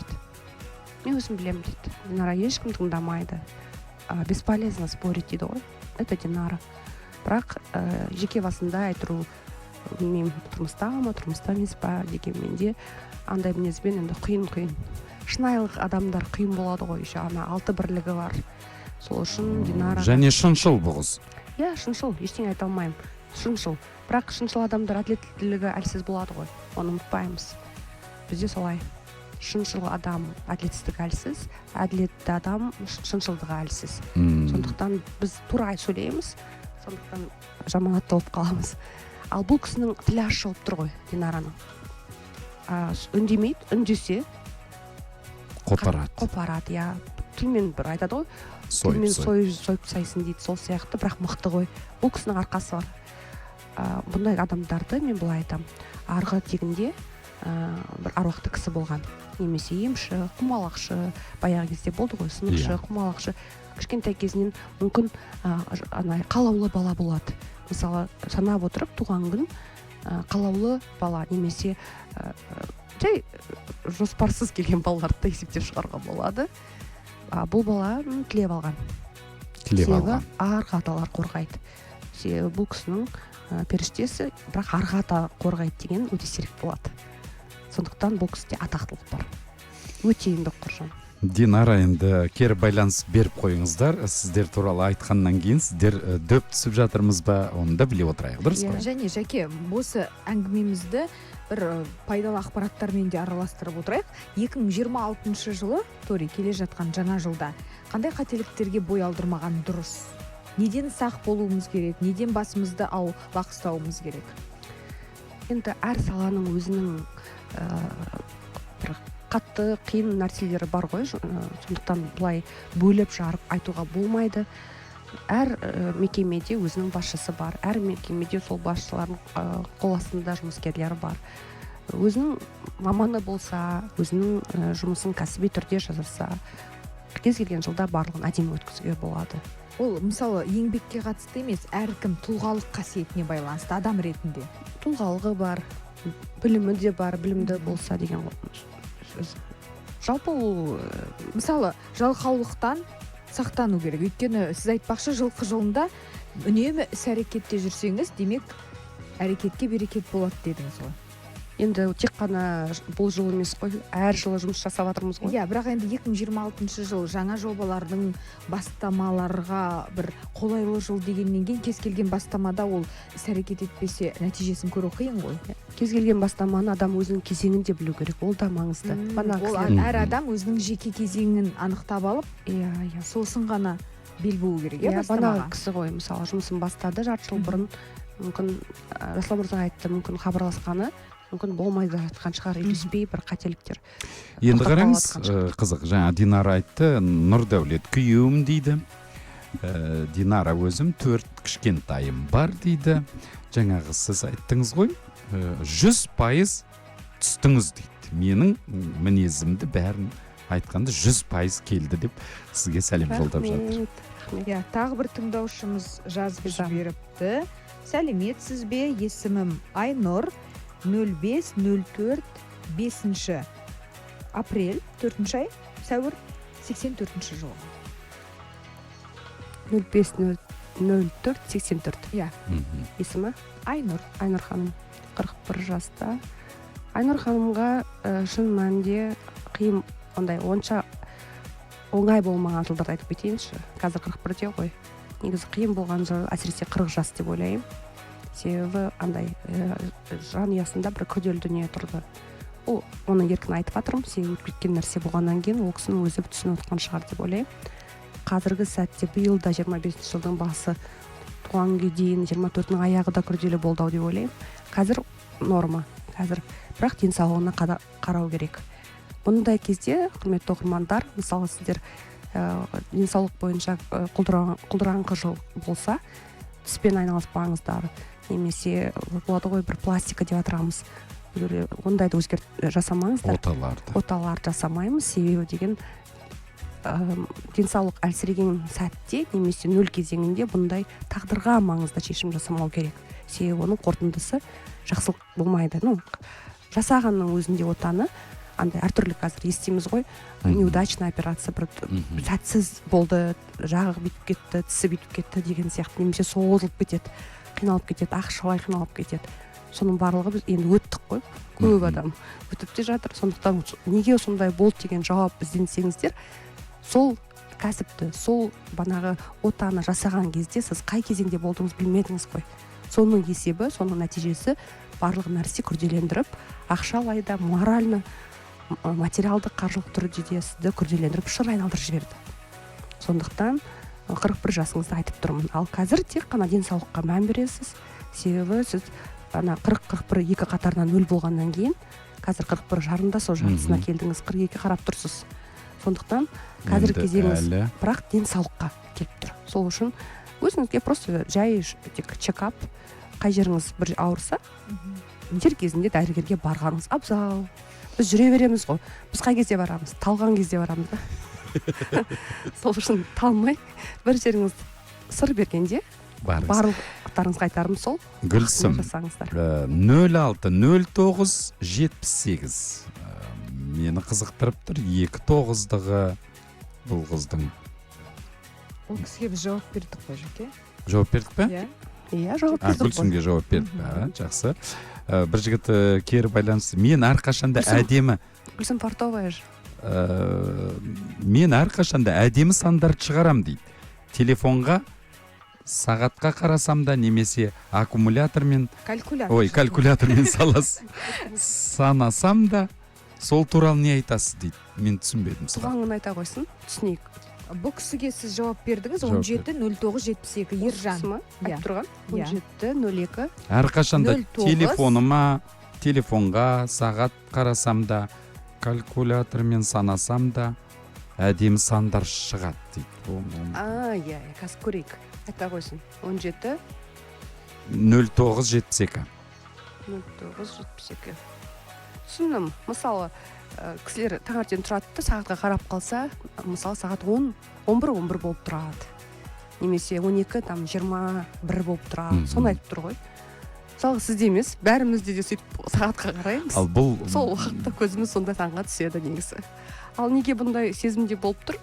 Speaker 4: дейді. Динара ешкім тыңдамайды. Бесполезно спорить дейді ғой. Это Динара. Бірақ жеке басында айтыру, мен тұрмыста емес па дегенмен де андай мінезбен енді қиын. Шынайылық адамдар қиын болады ғой, еще ана 6 бірлігі бар. Сол үшін Динара.
Speaker 2: Және шыншыл бұғыз.
Speaker 4: Иә, шыншыл, ештеңе айта алмаймын. Шыншыл. Бірақ шыншыл адамдар әділеттілігі әлсіз болады ғой. Оны ұмытпаймыз. Бізде солай. шыншыл адам әділетсіздігі әлсіз, әділетті адам шыншылдығы әлсіз. Сондықтан біз тура сөйлейміз, сондықтан жаманатты болып қаламыз. Ал бұл кісінің тілі ашылып тұр ғой, Динараның. Үндемейді, үндесе қопарады, иә. Тілмен бір айтады ғой, тілмен сойып тастайсың дейді, сол сияқты, бірақ мықты ғой. Бұл кісінің арқасы бар. Бұндай адамдарды мен былай айтамын, арғы тегінде бір аруақты кісі болған, немесе емші, құмалақшы, баяғы кезде болды ғой, сынықшы, құмалақшы, кішкентай кезінен мүмкін қалаулы бала болады. Мысалы, санап отырып туған күн қалаулы бала, немесе жай жоспарсыз келген балаларды да есептеп шығаруға болады. Бұл бала тілеп алған. Себебі арғы аталар қорғайды. Себебі бұл кісінің періштесі, бірақ арғы ата қорғайды деген өте сирек болады. Сондықтан бұл кісіде атақтылық бар. Өте еңбек қоржын.
Speaker 2: Динара, енді кері байланыс беріп қойыңыздар. Сіздер туралы айтқаннан кейін сіздер дөп түсіп жатырмыз ба, оны да біле отырайық, дұрыс па?
Speaker 3: Және Жәке, осы әңгімемізді бір пайдалы ақпараттармен де араластырып отырайық. 2026 жылы, Тори, келе жатқан жаңа жылда қандай қателіктерге бой алдырмаған дұрыс? Неден сақ болуымыз керек? Неден басымызды аулақ ұстауымыз керек?
Speaker 4: Енді әр саланың өзінің бір қатты қиын нәрселері бар ғой, сондықтан бұлай бөліп жарып айтуға болмайды. Әр мекемеде өзінің басшысы бар, әр мекемеде сол басшылардың қол астында жұмыскерлері бар. Өзінің маманы болса, өзінің жұмысын кәсіби түрде жасаса, кез келген жылда барлығын әдемі өткізуге болады.
Speaker 3: Ол мысалы еңбекке қатысты емес, әркім тұлғалық қасиетіне байланысты адам ретінде.
Speaker 4: Тұлғалығы бар, білімі де бар, білімді болса деген сөз. Жалпы ол
Speaker 3: мысалы жалқаулықтан сақтану керек. Өйткені сіз айтпақшы, жылқы жылында үнемі іс-әрекетте жүрсеңіз, демек әрекетке берекет болады дедіңіз ғой.
Speaker 4: Енді тек қана бұл жыл емес қой, әр жылы жұмыс жасап жатырмыз ғой.
Speaker 3: Иә, бірақ енді 2026 жыл жаңа жобалардың бастамаларға бір қолайлы жыл дегеннен кейін кез келген бастамада ол іс-әрекет етпесе нәтижесін көру қиын ғой.
Speaker 4: Кез келген бастаманы адам өзінің кезеңінде білу керек, ол да маңызды.
Speaker 3: Әр адам өзінің жеке кезеңін анықтап алып, сосын ғана бел буу керек,
Speaker 4: бастамаға. Бана кісі ғой, мысалы, жұмысын бастады жарты жыл бұрын, мүмкін Жасұлан мырза айтты, мүмкін хабарласқаны мүмкін болмайды жатқан шығар, үйлеспей бір қателіктер.
Speaker 2: Енді қараңыз, қызық, жаңа Динара айтты, Нұрдәулет күйеуім дейді. Динара өзім 4 кішкентайым бар дейді. Жаңағы сіз айттыңыз ғой, 100% түстіңіз дейді. Менің мінезімді бәрін айтқанды 100% келді деп сізге сәлем жолдап жатыр.
Speaker 3: Тағы бір тыңдаушымыз жазып жіберіпті. Сәлеметсіз бе, есімім Айнұр, 05-04 5 апрель 4 ай, сәуір 84 жылы.
Speaker 4: 05-04 84.
Speaker 3: Иә.
Speaker 4: Есімі?
Speaker 3: Айнұр
Speaker 4: ханым, 41 жаста. Айнұр ханымға шын мәнінде қиын, онша оңай болмаған жылдарды айтып кетейінші. Қазір 41-де ғой. Негізі қиын болған жыл, әсіресе 40 жас деп ойлаймын. Себебі жанұясында бір күрделі дүние тұрды. Оның еркін айтып жатырмын, себебі өтіп кеткен нәрсе болғаннан кейін ол кісінің өзі түсініп отқан шығар деп ойлаймын. Қазіргі сәтте биыл да 25 жылдың басы туған күнге дейін 24-нің аяғы да күрделі болды деп ойлаймын. Қазір норма, бірақ денсаулығына қарау керек. Бұндай кезде, құрметті оқырмандар, мысалы сіздер денсаулық бойынша құлдыраңқы жыл болса, түспен айналыспаңыздар, немесе болады ғой бір пластика деп атырамыз. Ондайды жасамаңыздар. Оталар жасамаймыз, себебі деген денсаулық әлсіреген сәтте немесе нөл кезеңінде бұндай тағдырға маңызды шешім жасамау керек. Себебі оның қорытындысы жақсылық болмайды. Жасағанның өзінде отаны әртүрлі қазір естиміз ғой, неудачный операция, бір сәтсіз болды, жағы бүйтіп кетті, тісі бүйтіп кетті деген сияқты, немесе созылып кетеді, қиналып кетеді, ақшалай қиналып кетеді. Соның барлығы біз енді өттік қой, көп адам өтіп те жатыр. Сондықтан неге сондай болды деген жауап ізденсеңіздер, сол кәсіпті, сол банағы отаны жасаған кезде сіз қай кезеңде болдыңыз білмедіңіз қой. Соның есебі, соның нәтижесі барлық нәрсе күрделендіріп, ақшалай да, материалдық қаржылық түрде де сізді күрделендіріп шыр айналдырып жіберді. Сондықтан 41 жасыңызда айтып тұрмын. Ал қазір тек қана денсаулыққа мән бересіз. Себебі сіз ана 40-41 екі қатарынан 0 болғаннан кейін қазір 41 жарымда сол жартысына келдіңіз, 42 қарап тұрсыз. Сондықтан қазір кезеңіңіз бірақ денсаулыққа келіп тұр. Сол үшін өзіңізге просто жай тек чекап, қай жеріңіз бір ауырса, дер кезінде дәрігерге барғаныңыз абзал. Біз жүре береміз ғой. Біз қай кезде барамыз? Талған кезде барамыз да. Сол үшін талмай бір жеріңіз сыр бергенде барлықтарыңызға айтарым сол.
Speaker 2: Гүлсім, 06-09-78. Мені қызықтырып тұр, 29-дығы бұл қыздың.
Speaker 3: Ол кісіге біз жауап бердік қой, Жеке?
Speaker 2: Жауап бердік пе?
Speaker 4: Иә, жауап бердік қой.
Speaker 2: Гүлсімге жауап бердік пе? Жақсы. Бір жігіт кері байланысты. Мен әрқашанда әдемі.
Speaker 4: Гүлсім Портовая ж.
Speaker 2: Мен әрқашанда әдемі сандарды шығарам дейді. Телефонға сағатқа қарасам да немесе аккумулятормен калькулятормен санасам да сол туралы не айтасыз дейді. Мен түсінбедім.
Speaker 4: Туған күн айта қойсын, түсінейік.
Speaker 3: Бұл кісіге сіз жауап бердіңіз 17-09-72 Ержан.
Speaker 4: Айтып тұрған 17-02.
Speaker 2: Әрқашанда телефонға сағат қарасам да калькулятормен санасам да әдемі сандар шығады дейді.
Speaker 4: Иә, қазір көрейік. Айта қойсын. 17
Speaker 2: 09-72.
Speaker 4: 09-72. Түсіндім. Мысалы, кісілер таңертең тұрады, сағатқа қарап қалса, мысалы сағат 11 болып тұрады. Немесе 12-21 болып тұрады. Соны айтып тұр ғой. Мысалы сізде емес, бәрімізде де сөйтіп сағатқа қараймыз.
Speaker 2: Ал бұл
Speaker 4: сол уақытта көзіміз сондай таңға түседі негізі. Ал неге бұндай сезімде болып тұр?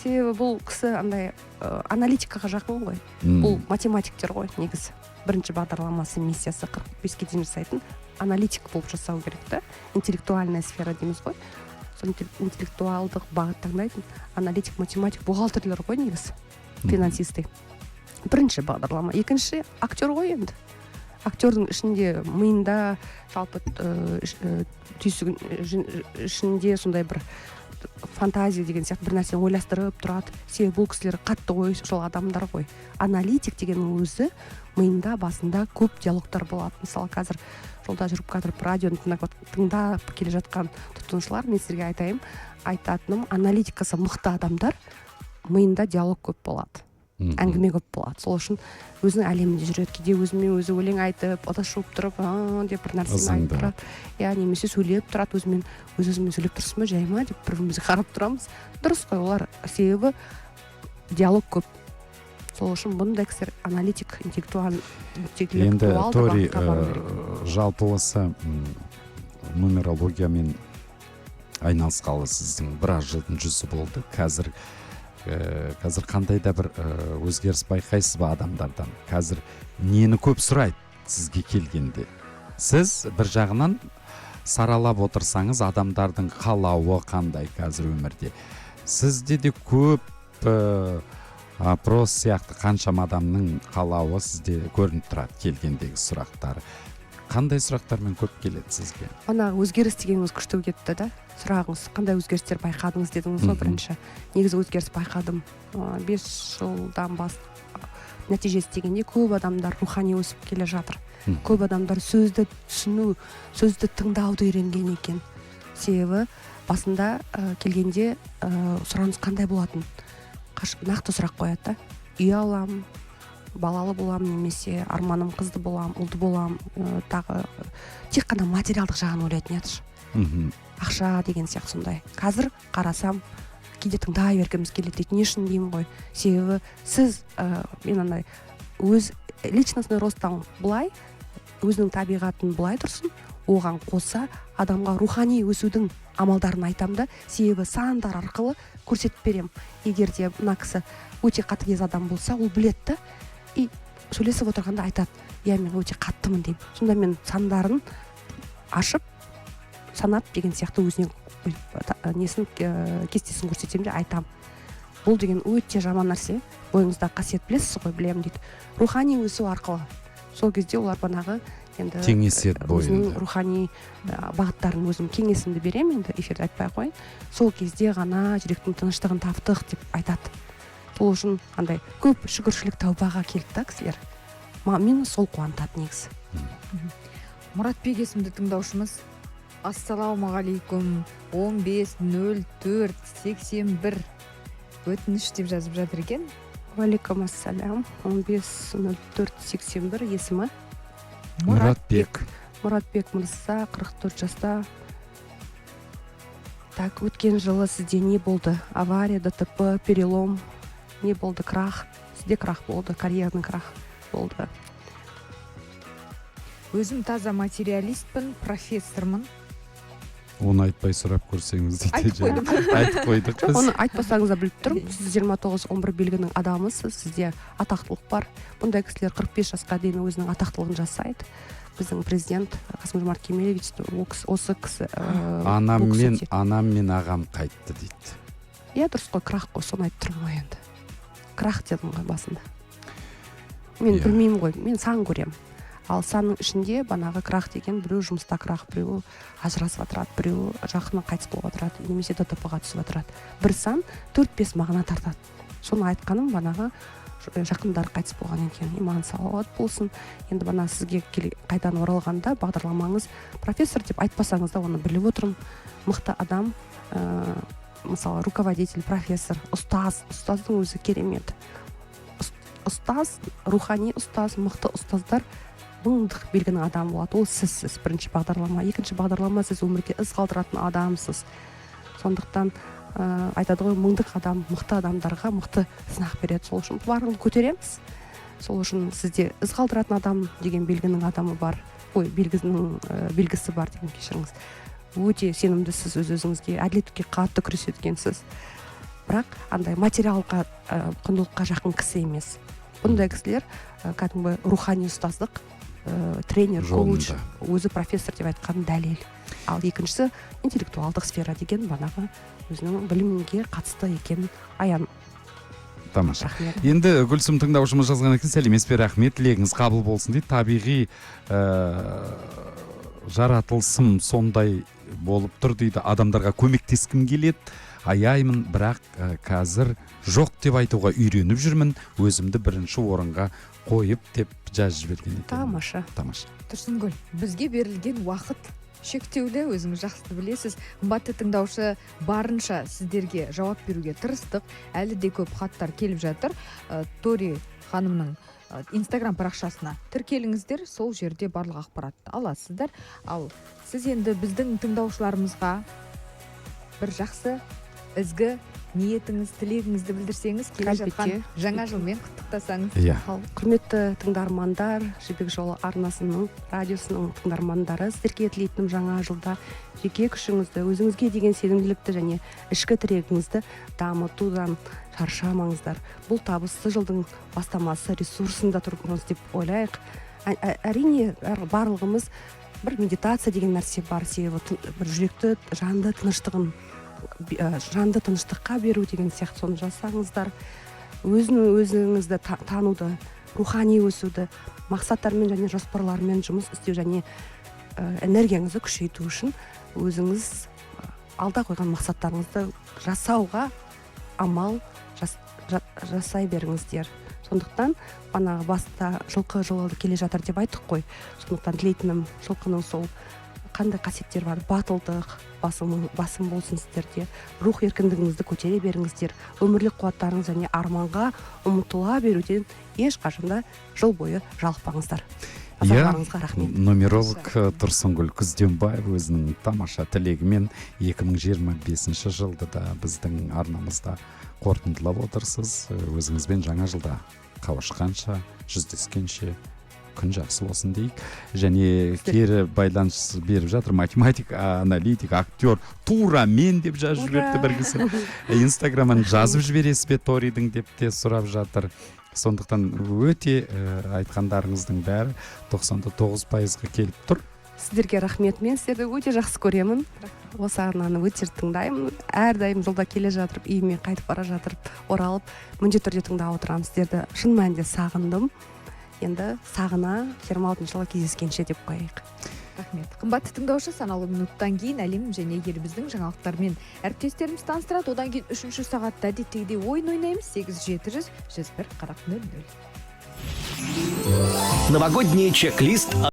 Speaker 4: Себебі бұл кісі андай аналитикаға жақын ғой. Бұл математиктер ғой негізі. Бірінші бағдарламасы миссиясы 45-ке дейін жасайтын аналитик болып жасау керек та. Интеллектуальная сфера дейміз ғой. Сол интеллектуалдық бағыт таңдайтын аналитик, математик, бухгалтерлер ғой негізі. Финансисты. Бірінші бағдарлама. Екінші актер ғой енді. Актердің ішінде миында жалпы түйсігін ішінде сондай бір фантазия деген сияқты бір нәрсені ойластырып тұрады. Себебі бұл кісілер қатты ойшыл адамдар ғой. Аналитик дегеннің өзі миында басында көп диалогтар болады. Мысалы қазір жолда жүріп қатырып радионы тыңдап келе жатқан тұтынушылар, мен сіздерге айтатыным, аналитикасы мықты адамдар миында диалог көп болады. Әңгіме көп болады. Сол үшін өзінің әлемінде жүреді. Кейде өзімен өзі өлең айтып, шуып тұрып, деп бір нәрсені айтып тұрады. Немесе сөйлеп тұрады, өзімен сөйлеп тұрсыз ба, жай ма деп бір-бірімізге қарап тұрамыз. Дұрыс қой, олар себебі диалог көп. Сол үшін бұндай кісілер аналитик, интеллектуал
Speaker 2: енді Тори жалпы осы нумерологиямен айналысқалы сіздің біраз жылдың жүзі болды. Қазір қандай да бір өзгеріс байқайсыз ба адамдардан? Қазір нені көп сұрайды сізге келгенде? Сіз бір жағынан саралап отырсаңыз адамдардың қалауы қандай қазір өмірде? Сізде де көп опрос сияқты қаншама адамның қалауы сізде көрініп тұрады келгендегі сұрақтары. Қандай сұрақтармен көп келеді сізге?
Speaker 4: Ана өзгеріс дегеніңіз күшті кетті да. Сұрағыңыз, қандай өзгерістер байқадыңыз дедіңіз ғой бірінші. Негізі өзгеріс байқадым. 5 жылдан нәтижесі дегенде көп адамдар рухани өсіп келе жатыр. Көп адамдар сөзді түсіну, сөзді тыңдауды үйренген екен. Себебі басында келгенде сұраныс қандай болатын? Нақты сұрақ қояды да. Үй алам, балалы болам, немесе арманым қызды болам, ұлды болам, тағы тек қана материалдық жағын ойлайтын еді. Ақша деген сияқты сондай. Қазір қарасам, кейде тыңдай бергіміз келеді дейді. Не үшін деймін ғой? Себебі сіз мен андай өз личностный росттан былай, өзінің табиғатын былай тұрсын, оған қоса адамға рухани өсудің амалдарын айтам да, себебі сандар арқылы көрсетіп берем. Егер де мына кісі өте қатыгез адам болса, ол біледі и сөйлесіп отырғанда айтады, мен өте қаттымын деймін. Сонда мен сандарын ашып санап деген сияқты өзіне кестесін көрсетем де айтам. Бұл деген өте жаман нәрсе. Бойыңызда қасиет білесіз ғой, білемін дейді. Рухани өсу арқылы. Сол кезде олар банағы енді
Speaker 2: Кеңеседі
Speaker 4: өзінің
Speaker 2: бойында.
Speaker 4: рухани бағыттарын өзім кеңесімді беремін, енді эфирде айтпай ақ қояйын. Сол кезде ғана жүректің тыныштығын таптық деп айтады. Сол үшін андай көп шүкіршілік тәубаға келді да кісілер. Мені сол қуантады негізі.
Speaker 3: Мұратбек есімді тыңдаушымыз ассалаумағалейкум 150481 өтініш деп жазып жатыр екен.
Speaker 4: Уалейкум ассалям. 150481 есімі
Speaker 2: Мұратбек.
Speaker 4: Мұратбек мырза, 44 жаста. Так, өткен жылы сізде не болды? Авария, ДТП, перелом, не болды? Крах. Сізде крах болды, карьерный крах болды.
Speaker 3: Өзім таза материалистпін, профессормын.
Speaker 2: Оны айтпай сұрап көрсеңіз дейді.
Speaker 3: Айтып қойдым.
Speaker 2: Айтып қойдық біз.
Speaker 4: Оны айтпасаңыз да біліп тұрмын. Сіз 29-11 белгінің адамысыз, сізде атақтылық бар. Бұндай кісілер 45 жасқа дейін өзінің атақтылығын жасайды. Біздің президент Қасым-Жомарт Кемелевич осы кісі
Speaker 2: Анам мен ағам қайтты дейді.
Speaker 4: Иә, дұрыс қой, крах қой, соны айтып тұрмын ғой енді. Крах дедім ғой басында. Мен білмеймін ғой, мен сан көремін. Ал санның ішінде банағы крах деген біреу жұмыста крах, біреу ажырасып отырады, біреу жақыны қайтыс болып отырады, немесе ДТП-ға түсіп отырады. Бір сан 4-5 мағына тартады. Соны айтқаным банағы жақындар қайтыс болған екен. Иман салауат болсын. Енді бана сізге қайдан оралғанда бағдарламаңыз профессор деп айтпасаңыз да оны біліп отырмын. Мықты адам, мысалы руководитель, профессор, ұстаздың өзі керемет. Ұстаз, рухани ұстаз, мықты ұстаздар мыңдық белгінің адамы болады. Ол сіз бірінші бағдарлама. Екінші бағдарлама, сіз өмірге із қалдыратын адамсыз. Сондықтан айтады ғой, мыңдық адам мықты адамдарға мықты сынақ береді. Сол үшін барлығын көтереміз. Сол үшін сізде із қалдыратын адам деген белгінің адамы бар. Белгісі бар деген, кешіріңіз. Өте сенімдісіз, өзіңізге әділеттікке қатты күресеткенсіз. Бірақ андай материалға, құндылыққа жақын кісі емес. Бұндай кісілер кәдімгі рухани ұстаздық, тренер, коуч, өзі профессор деп айтқан дәлел. Ал екіншісі интеллектуалдық сфера деген банағы өзінің білімге қатысты екен аян.
Speaker 2: Тамаша. Енді Гүлсім тыңдаушымыз жазған екен, сәлеметсіз бе, рахмет, тілегіңіз қабыл болсын дейді. Табиғи жаратылысым сондай болып тұр дейді. Адамдарға көмектескім келеді. Аяймын, бірақ қазір жоқ деп айтуға үйреніп жүрмін. Өзімді бірінші орынға қойып деп жазып жіберген екен.
Speaker 4: Тамаша.
Speaker 3: Тұрсынгүл, бізге берілген уақыт шектеулі, өзіңіз жақсы білесіз. Қымбатты тыңдаушы, барынша сіздерге жауап беруге тырыстық. Әлі де көп хаттар келіп жатыр. Тори ханымның Инстаграм парақшасына тіркеліңіздер, сол жерде барлық ақпаратты аласыздар. Ал сіз енді біздің тыңдаушыларымызға бір жақсы ізгі ниетіңіз, тілегіңізді білдірсеңіз, келе жатқан жаңа жылмен құттықтасаңыз.
Speaker 4: Құрметті тыңдармандар, Жібек жолы арнасының, радиосының тыңдармандары, сіздерге тілейтінім жаңа жылда жеке күшіңізді, өзіңізге деген сенімділікті және ішкі тірегіңізді дамытудан шаршамаңыздар. Бұл табысты жылдың бастамасы, ресурсында тұрмыз деп ойлайық. Әрине, барлығымыз бір медитация деген нәрсе бар, себебі бір жүректі, жанды тыныштыққа беру деген сияқты соны жасаңыздар. Өзіңізді тануды, рухани өсуді, мақсаттармен және жоспарлармен жұмыс істеу және энергияңызды күшейту үшін өзіңіз алда қойған мақсаттарыңызды жасауға амал жасай беріңіздер. Сондықтан бана баста жылқы жылы келе жатыр деп айттық қой. Сондықтан тілейтінім жылқының сол қандай қасиеттер бар, батылдық, басым болсын сіздерде, рух еркіндігіңізді көтере беріңіздер, өмірлік қуаттарыңыз және арманға ұмтыла беруден ешқашанда жыл бойы жалықпаңыздар. Назарларыңызға рахмет.
Speaker 2: Нумеролог Тұрсынгүл Күзденбаев өзінің тамаша тілегімен 2025 жылды да біздің арнамызда қорытындылап отырсыз. Өзіңізбен жаңа жылда қауышқанша, жүздескенше күн жақсы болсын дейік. Және кері байланыс беріп жатыр. Математик, аналитик, актер, тура мен деп жазып жіберді бір кісі. Инстаграмын жазып жібересіз бе Торидің деп те сұрап жатыр. Сондықтан өте айтқандарыңыздың бәрі 99%-ға келіп тұр.
Speaker 4: Сіздерге рахмет, мен сіздерді өте жақсы көремін. Осы арнаны өте тыңдаймын. Әрдайым жолда келе жатырып, үйіме қайтып бара жатырып, оралып, міндетті түрде тыңдап отырамын. Сіздерді шын мәнінде сағындым. енді сағына 26 жылға кездескенше деп қояйық.
Speaker 3: Рахмет. Қымбатты тыңдаушы, санаулы минуттан кейін әлем және еліміздің жаңалықтарымен әріптестеріміз таныстырады. Одан кейін 3-ші сағатта әдеттегідей ойын ойнаймыз. 8-700 101 40 00.
Speaker 6: Новогодний чек-лист